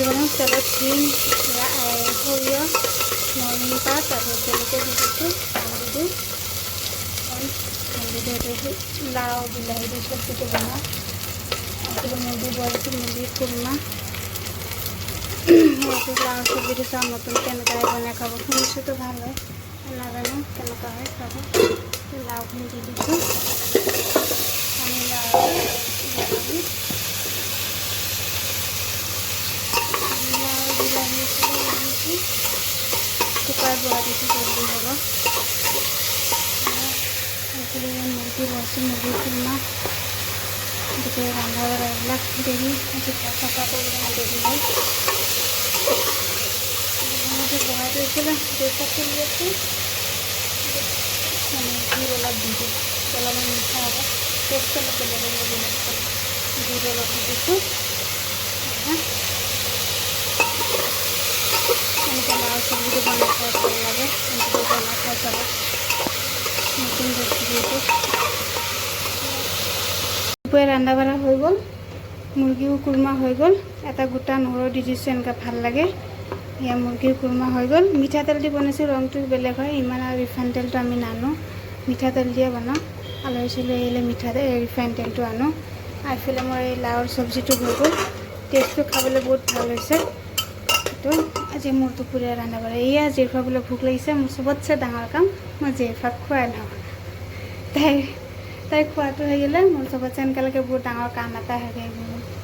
বনাম তেলত ঘিম সৰিয়হ নৰসিংহ পাত আৰু জলকীয়া দি দিছোঁ হালধি দিওঁ হালধি দিওঁতে লাও বিলাহী দি চব্জিটো বনাওঁ আৰু মুৰ্গী বইলটো মুৰ্গী কুৰ্মা সেইটো লাও চব্জিটো চাওঁ নতুনকৈ এনেকৈ বনাই খাব শুনিছোঁতো ভাল হয় নাজানো কেনেকুৱা হয় চাব লাওখিনি দি দিছোঁ পানীলাও বিলাহী কুকাৰ বহাই দিছোঁ জলদি হ'ব মুৰ্গী বনাইছোঁ মুৰ্গী কুৰ্মা গোটেই ৰন্ধা বঢ়া এইবিলাক দেৰি আজি চাফা কৰিবলৈ দেৰি হয় বহাই থৈছিলে দেউতাক চলি আছে গুড় অলপ দি দিওঁ অলপমান মিঠা হ'ব টেষ্ট অলপ বেলেগ গুড় অলপ দি দিছোঁ এনেকৈ লাও চব্জিটো বনাই খাই ভাল লাগে এনেকৈ বনাই খাই চাব নতুন ৰেচিপি এইটো দুপৰীয়া ৰন্ধা বঢ়া হৈ গ'ল মুৰ্গীও কুৰ্মা হৈ গ'ল এটা গোটা নহৰু দি দিছোঁ এনেকৈ ভাল লাগে এয়া মুৰ্গীৰ কুৰ্মা হৈ গ'ল মিঠাতেল দি বনাইছোঁ ৰংটো বেলেগ হয় ইমান আৰু ৰিফাইন তেলটো আমি নানো মিঠাতেল দিয়ে বনাওঁ আলহী চালহী আহিলে ৰিফাইন তেলটো আনো এইফালে মোৰ এই লাওৰ চব্জিটো হৈ গ'ল টেষ্টটো খাবলৈ বহুত ভাল হৈছে তো আজি মোৰ দুপৰীয়া ৰন্ধা বঢ়া এয়া জেঠুৱা বোলে ভোক লাগিছে মোৰ চবতছে ডাঙৰ কাম মই জেঠুৱাক খুৱাই লওঁ তাই খোৱাটো হৈ গ'লে মোৰ চবতছে এনেকৈ বহুত ডাঙৰ কাম এটা হৈ গ'ল